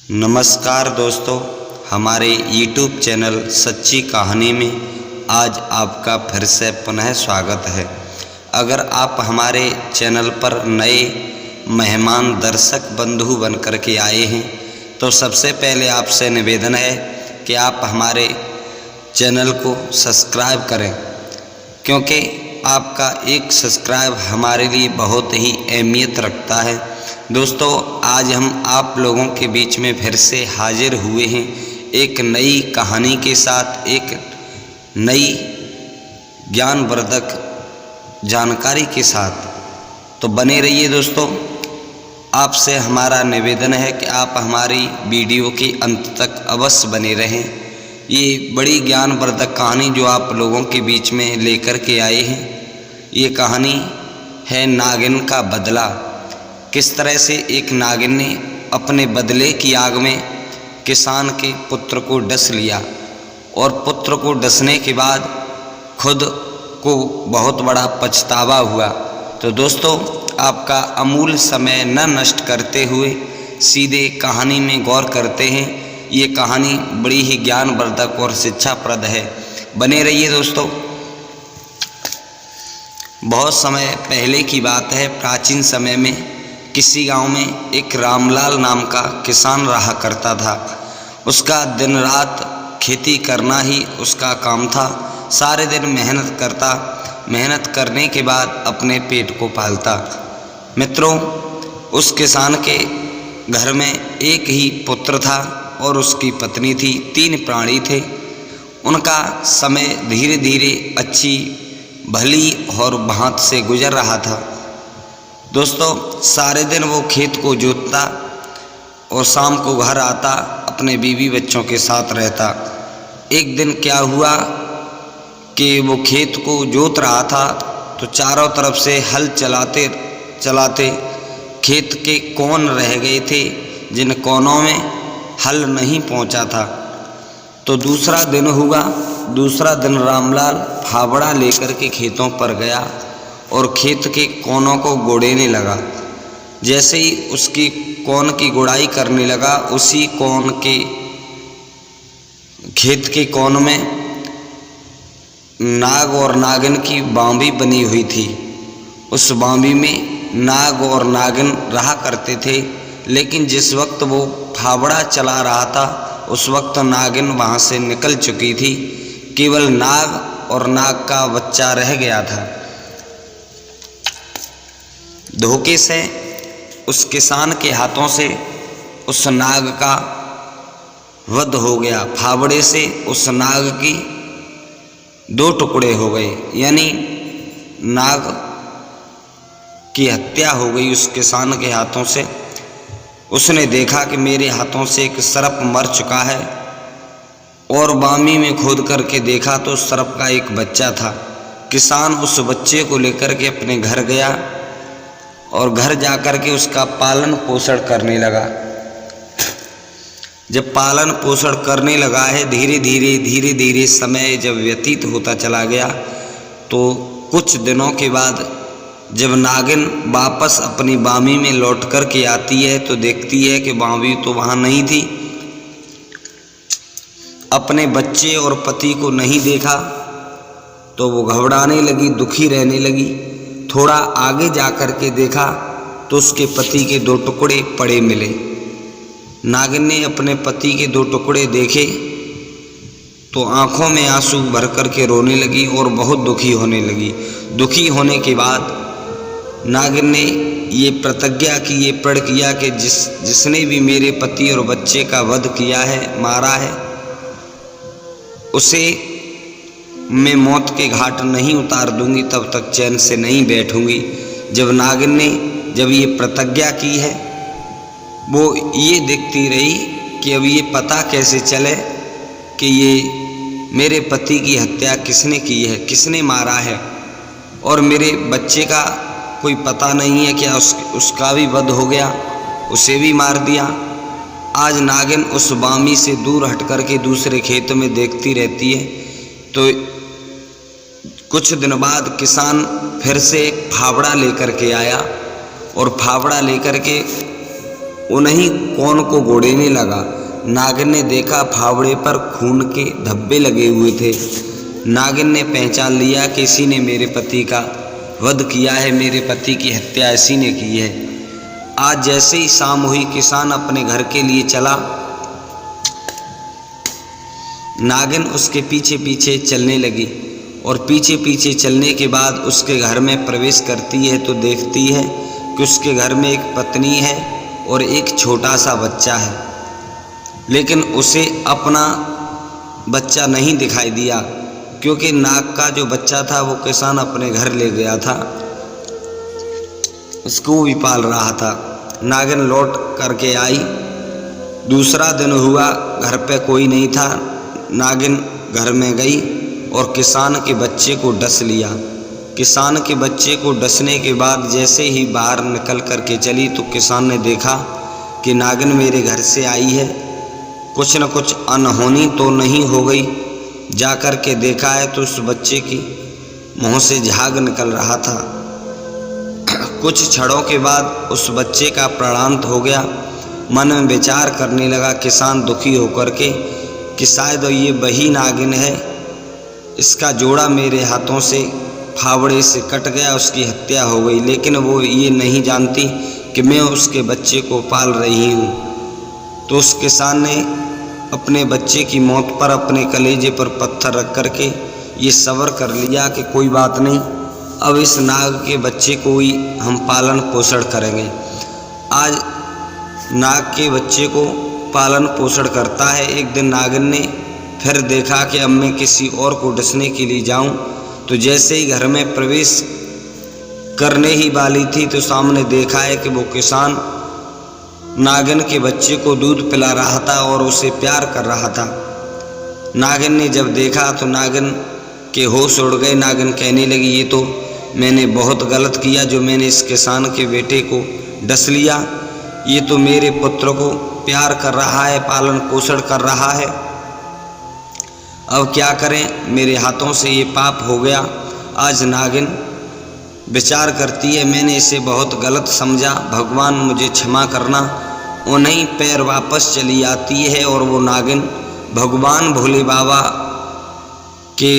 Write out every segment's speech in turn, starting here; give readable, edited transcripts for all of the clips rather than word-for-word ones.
नमस्कार दोस्तों, हमारे YouTube चैनल सच्ची कहानी में आज आपका फिर से पुनः स्वागत है। अगर आप हमारे चैनल पर नए मेहमान दर्शक बंधु बनकर के आए हैं तो सबसे पहले आपसे निवेदन है कि आप हमारे चैनल को सब्सक्राइब करें, क्योंकि आपका एक सब्सक्राइब हमारे लिए बहुत ही अहमियत रखता है। दोस्तों, आज हम आप लोगों के बीच में फिर से हाजिर हुए हैं एक नई कहानी के साथ, एक नई ज्ञानवर्धक जानकारी के साथ। तो बने रहिए दोस्तों। आपसे हमारा निवेदन है कि आप हमारी वीडियो के अंत तक अवश्य बने रहें। ये बड़ी ज्ञानवर्धक कहानी जो आप लोगों के बीच में लेकर के आए हैं, ये कहानी है नागिन का बदला। किस तरह से एक नागिन ने अपने बदले की आग में किसान के पुत्र को डस लिया और पुत्र को डसने के बाद खुद को बहुत बड़ा पछतावा हुआ। तो दोस्तों, आपका अमूल्य समय न नष्ट करते हुए सीधे कहानी में गौर करते हैं। ये कहानी बड़ी ही ज्ञानवर्धक और शिक्षाप्रद है। बने रहिए दोस्तों। बहुत समय पहले की बात है। प्राचीन समय में किसी गांव में एक रामलाल नाम का किसान रहा करता था। उसका दिन रात खेती करना ही उसका काम था। सारे दिन मेहनत करता, मेहनत करने के बाद अपने पेट को पालता। मित्रों, उस किसान के घर में एक ही पुत्र था और उसकी पत्नी थी। 3 प्राणी थे। उनका समय धीरे धीरे अच्छी भली और भांत से गुजर रहा था। दोस्तों, सारे दिन वो खेत को जोतता और शाम को घर आता, अपने बीवी बच्चों के साथ रहता। एक दिन क्या हुआ कि वो खेत को जोत रहा था तो चारों तरफ से हल चलाते चलाते खेत के कोन रह गए थे, जिन कोनों में हल नहीं पहुंचा था। तो दूसरा दिन हुआ। दूसरा दिन रामलाल फावड़ा लेकर के खेतों पर गया और खेत के कोनों को गोड़ेने लगा। जैसे ही उसकी कोन की गुड़ाई करने लगा, उसी कोन के खेत के कोन में नाग और नागिन की बांबी बनी हुई थी। उस बांबी में नाग और नागिन रहा करते थे, लेकिन जिस वक्त वो फावड़ा चला रहा था उस वक्त नागिन वहाँ से निकल चुकी थी। केवल नाग और नाग का बच्चा रह गया था। धोखे से उस किसान के हाथों से उस नाग का वध हो गया। फावड़े से उस नाग की 2 टुकड़े हो गए, यानी नाग की हत्या हो गई उस किसान के हाथों से। उसने देखा कि मेरे हाथों से एक सर्प मर चुका है, और बामी में खोद करके देखा तो सर्प का एक बच्चा था। किसान उस बच्चे को लेकर के अपने घर गया और घर जाकर के उसका पालन पोषण करने लगा। जब पालन पोषण करने लगा है, धीरे धीरे समय जब व्यतीत होता चला गया, तो कुछ दिनों के बाद जब नागिन वापस अपनी बामी में लौट कर के आती है तो देखती है कि बामी तो वहाँ नहीं थी। अपने बच्चे और पति को नहीं देखा तो वो घबराने लगी, दुखी रहने लगी। थोड़ा आगे जाकर के देखा तो उसके पति के 2 टुकड़े पड़े मिले। नागिन ने अपने पति के 2 टुकड़े देखे तो आंखों में आंसू भर कर के रोने लगी और बहुत दुखी होने लगी। दुखी होने के बाद नागिन ने ये प्रतिज्ञा की, ये प्रण किया कि जिसने भी मेरे पति और बच्चे का वध किया है, मारा है, उसे मैं मौत के घाट नहीं उतार दूंगी, तब तक चैन से नहीं बैठूंगी। जब नागिन ने जब ये प्रतिज्ञा की है, वो ये देखती रही कि अब ये पता कैसे चले कि ये मेरे पति की हत्या किसने की है, किसने मारा है, और मेरे बच्चे का कोई पता नहीं है। क्या उसका भी वध हो गया, उसे भी मार दिया। आज नागिन उस बामी से दूर हट कर के दूसरे खेत में देखती रहती है। तो कुछ दिन बाद किसान फिर से फावड़ा लेकर के आया और फावड़ा लेकर के उन्हीं कौन को गोड़ेने लगा। नागिन ने देखा फावड़े पर खून के धब्बे लगे हुए थे। नागिन ने पहचान लिया कि इसी ने मेरे पति का वध किया है, मेरे पति की हत्या इसी ने की है। आज जैसे ही शाम हुई, किसान अपने घर के लिए चला। नागिन उसके पीछे पीछे चलने लगी और पीछे पीछे चलने के बाद उसके घर में प्रवेश करती है तो देखती है कि उसके घर में एक पत्नी है और एक छोटा सा बच्चा है, लेकिन उसे अपना बच्चा नहीं दिखाई दिया, क्योंकि नाग का जो बच्चा था वो किसान अपने घर ले गया था, उसको भी पाल रहा था। नागिन लौट करके आई। दूसरा दिन हुआ, घर पे कोई नहीं था। नागिन घर में गई और किसान के बच्चे को डस लिया। किसान के बच्चे को डसने के बाद जैसे ही बाहर निकल करके चली तो किसान ने देखा कि नागिन मेरे घर से आई है, कुछ न कुछ अनहोनी तो नहीं हो गई। जा कर के देखा है तो उस बच्चे की मुँह से झाग निकल रहा था। कुछ क्षणों के बाद उस बच्चे का प्राणांत हो गया। मन में विचार करने लगा किसान दुखी होकर के कि शायद ये वही नागिन है, इसका जोड़ा मेरे हाथों से फावड़े से कट गया, उसकी हत्या हो गई। लेकिन वो ये नहीं जानती कि मैं उसके बच्चे को पाल रही हूँ। तो उस किसान ने अपने बच्चे की मौत पर अपने कलेजे पर पत्थर रख करके ये सब्र कर लिया कि कोई बात नहीं, अब इस नाग के बच्चे को ही हम पालन पोषण करेंगे। आज नाग के बच्चे को पालन पोषण करता है। एक दिन नागिन ने फिर देखा कि अब मैं किसी और को डसने के लिए जाऊं, तो जैसे ही घर में प्रवेश करने ही वाली थी तो सामने देखा है कि वो किसान नागिन के बच्चे को दूध पिला रहा था और उसे प्यार कर रहा था। नागिन ने जब देखा तो नागिन के होश उड़ गए। नागिन कहने लगी, ये तो मैंने बहुत गलत किया जो मैंने इस किसान के बेटे को डस लिया। ये तो मेरे पुत्र को प्यार कर रहा है, पालन पोषण कर रहा है, अब क्या करें, मेरे हाथों से ये पाप हो गया। आज नागिन विचार करती है, मैंने इसे बहुत गलत समझा, भगवान मुझे क्षमा करना। उन्हीं पैर वापस चली आती है और वो नागिन भगवान भोले बाबा के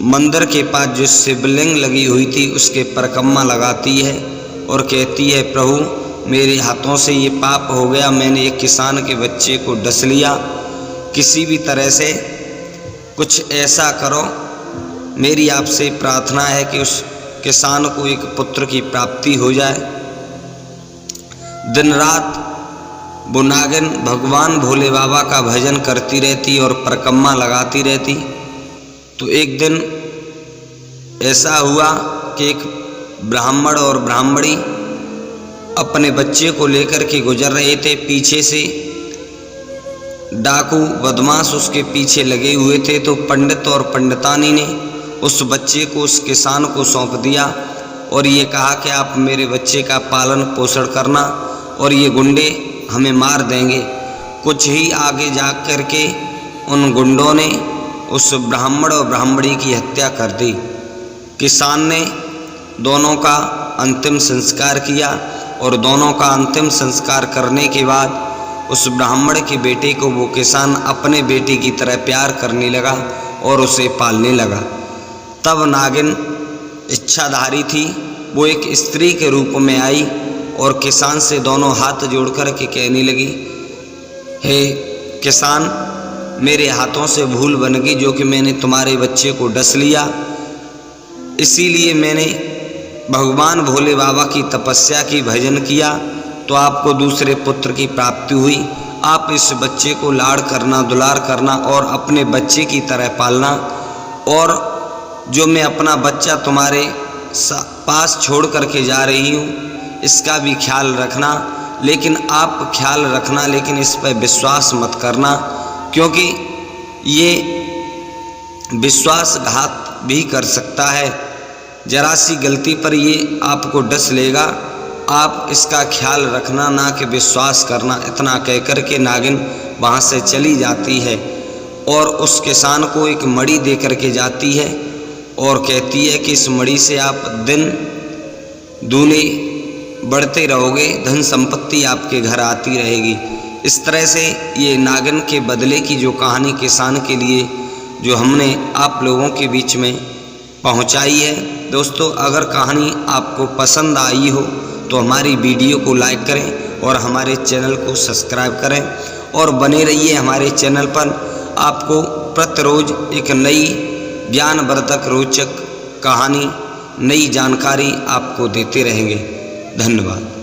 मंदिर के पास जो शिवलिंग लगी हुई थी उसके परिक्रमा लगाती है और कहती है, प्रभु मेरे हाथों से ये पाप हो गया, मैंने एक किसान के बच्चे को डस लिया, किसी भी तरह से कुछ ऐसा करो। मेरी आपसे प्रार्थना है कि उस किसान को एक पुत्र की प्राप्ति हो जाए। दिन रात वो नागिन भगवान भोले बाबा का भजन करती रहती और परिक्रमा लगाती रहती। तो एक दिन ऐसा हुआ कि एक ब्राह्मण और ब्राह्मणी अपने बच्चे को लेकर के गुजर रहे थे। पीछे से डाकू बदमाश उसके पीछे लगे हुए थे। तो पंडित और पंडितानी ने उस बच्चे को उस किसान को सौंप दिया और ये कहा कि आप मेरे बच्चे का पालन पोषण करना और ये गुंडे हमें मार देंगे। कुछ ही आगे जा कर के उन गुंडों ने उस ब्राह्मण और ब्राह्मणी की हत्या कर दी। किसान ने दोनों का अंतिम संस्कार किया और दोनों का अंतिम संस्कार करने के बाद उस ब्राह्मण के बेटे को वो किसान अपने बेटे की तरह प्यार करने लगा और उसे पालने लगा। तब नागिन इच्छाधारी थी, वो एक स्त्री के रूप में आई और किसान से दोनों हाथ जोड़कर के कहने लगी, हे किसान, मेरे हाथों से भूल बन गई जो कि मैंने तुम्हारे बच्चे को डस लिया, इसीलिए मैंने भगवान भोले बाबा की तपस्या की, भजन किया, तो आपको दूसरे पुत्र की प्राप्ति हुई। आप इस बच्चे को लाड़ करना, दुलार करना और अपने बच्चे की तरह पालना, और जो मैं अपना बच्चा तुम्हारे पास छोड़ करके जा रही हूँ इसका भी ख्याल रखना। लेकिन आप ख्याल रखना, लेकिन इस पर विश्वास मत करना, क्योंकि ये विश्वासघात भी कर सकता है। जरा सी गलती पर ये आपको डस लेगा, आप इसका ख्याल रखना, ना कि विश्वास करना। इतना कहकर के नागिन वहाँ से चली जाती है और उस किसान को एक मणि दे करके जाती है और कहती है कि इस मणि से आप दिन दूनी बढ़ते रहोगे, धन संपत्ति आपके घर आती रहेगी। इस तरह से ये नागिन के बदले की जो कहानी किसान के लिए जो हमने आप लोगों के बीच में पहुंचाई है। दोस्तों, अगर कहानी आपको पसंद आई हो तो हमारी वीडियो को लाइक करें और हमारे चैनल को सब्सक्राइब करें और बने रहिए हमारे चैनल पर। आपको प्रतिरोज एक नई ज्ञानवर्धक रोचक कहानी, नई जानकारी आपको देते रहेंगे। धन्यवाद।